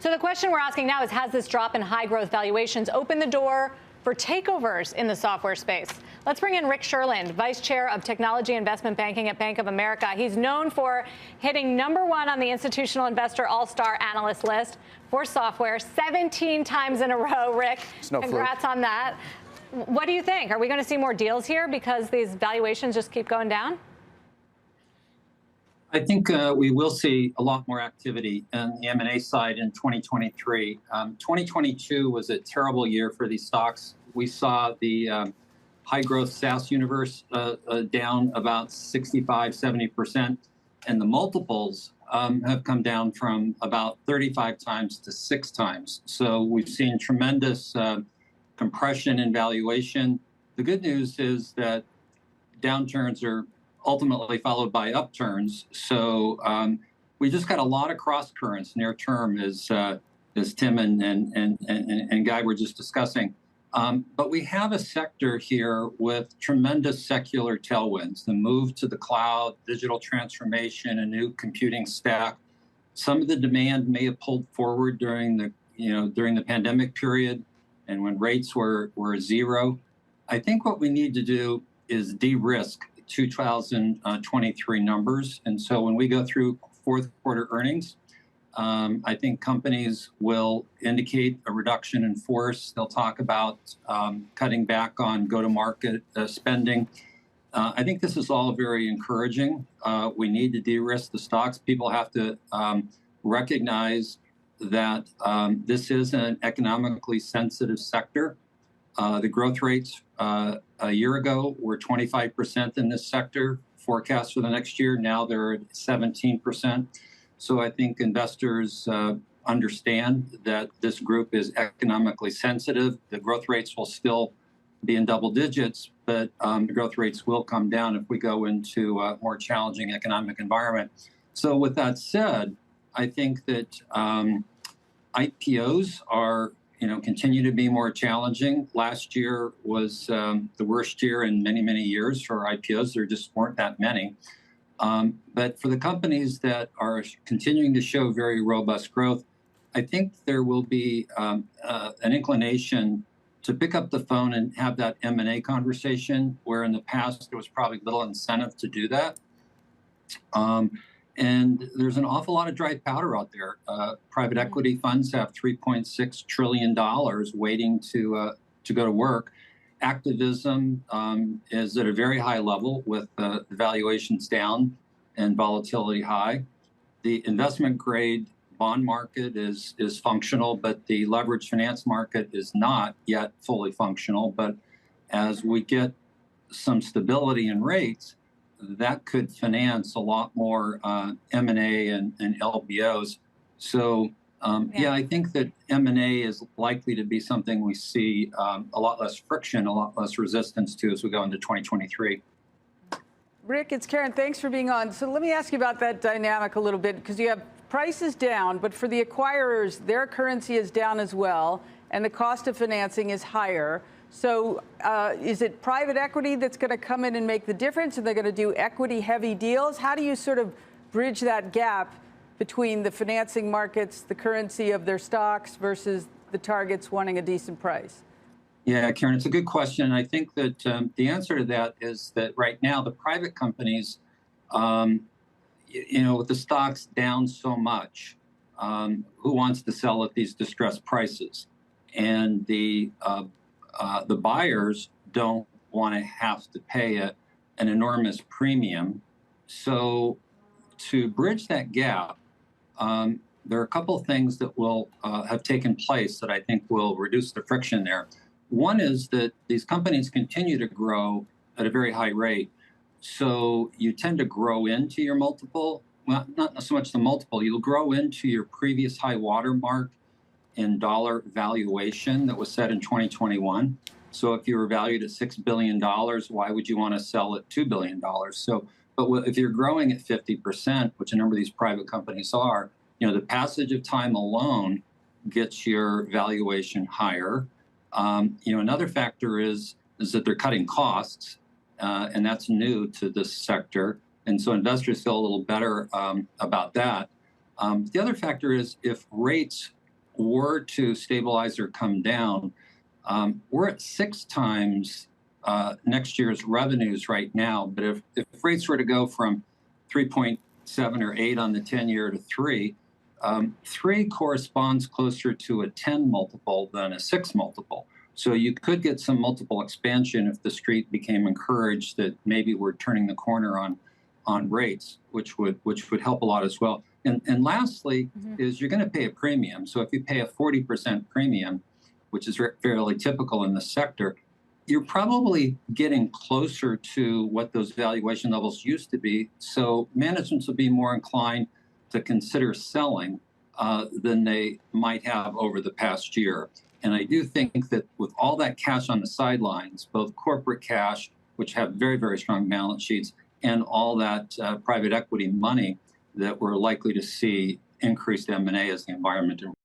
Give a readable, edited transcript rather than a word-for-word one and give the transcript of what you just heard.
So the question we're asking now is, has this drop in high growth valuations opened the door for takeovers in the software space? Let's bring in Rick Sherland, Vice Chair of Technology Investment Banking at Bank of America. He's known for hitting #1 on the Institutional Investor All-Star Analyst list for software 17 times in a row. Rick, congrats on that. What do you think? Are we going to see more deals here because these valuations just keep going down? I think we will see a lot more activity on the M&A side in 2023. 2022 was a terrible year for these stocks. We saw the high growth SaaS universe down about 65, 70%. And the multiples have come down from about 35 times to 6 times. So we've seen tremendous compression in valuation. The good news is that downturns are ultimately followed by upturns. So we just got a lot of cross currents near term, as Tim and Guy were just discussing. But we have a sector here with tremendous secular tailwinds: the move to the cloud, digital transformation, a new computing stack. Some of the demand may have pulled forward during the pandemic period, and when rates were zero. I think what we need to do is de-risk 2023 numbers. And so when we go through fourth quarter earnings, I think companies will indicate a reduction in force. They'll talk about cutting back on go-to-market spending. I think this is all very encouraging. We need to de-risk the stocks. People have to recognize that this is an economically sensitive sector. The growth rates a year ago were 25% in this sector. Forecast for the next year, now they're at 17%. So I think investors understand that this group is economically sensitive. The growth rates will still be in double digits, but the growth rates will come down if we go into a more challenging economic environment. So with that said, I think that IPOs are continue to be more challenging. Last year was the worst year in many, many years for IPOs. There just weren't that many. But for the companies that are continuing to show very robust growth, I think there will be an inclination to pick up the phone and have that M&A conversation, where in the past there was probably little incentive to do that. And there's an awful lot of dry powder out there. Private equity funds have $3.6 trillion waiting to go to work. Activism is at a very high level with the valuations down and volatility high. The investment grade bond market is functional, but the leveraged finance market is not yet fully functional. But as we get some stability in rates, that could finance a lot more M&A and LBOs. So I think that M&A is likely to be something we see a lot less friction, a lot less resistance to as we go into 2023. Rick, it's Karen. Thanks for being on. So let me ask you about that dynamic a little bit, because you have prices down, but for the acquirers, their currency is down as well, and the cost of financing is higher. So is it private equity that's going to come in and make the difference? Are they going to do equity-heavy deals? How do you sort of bridge that gap between the financing markets, the currency of their stocks, versus the targets wanting a decent price? Yeah, Karen, it's a good question. I think that the answer to that is that right now the private companies, with the stocks down so much, who wants to sell at these distressed prices? And the buyers don't want to have to pay an enormous premium. So to bridge that gap, there are a couple of things that will have taken place that I think will reduce the friction there. One is that these companies continue to grow at a very high rate. So you tend to grow into your multiple. Well, not so much the multiple. You'll grow into your previous high watermark in dollar valuation that was set in 2021. So if you were valued at $6 billion, why would you want to sell at $2 billion? But if you're growing at 50%, which a number of these private companies are, the passage of time alone gets your valuation higher. Another factor is that they're cutting costs, and that's new to this sector. And so investors feel a little better about that. The other factor is if rates were to stabilize or come down, we're at 6 times next year's revenues right now. But if rates were to go from 3.7 or 8 on the 10-year to 3, 3 corresponds closer to a 10 multiple than a 6 multiple. So you could get some multiple expansion if the street became encouraged that maybe we're turning the corner on rates, which would help a lot as well. And lastly, is you're going to pay a premium. So if you pay a 40% premium, which is fairly typical in the sector, you're probably getting closer to what those valuation levels used to be. So managements will be more inclined to consider selling than they might have over the past year. And I do think that with all that cash on the sidelines, both corporate cash, which have very, very strong balance sheets, and all that private equity money, that we're likely to see increased M&A as the environment improves.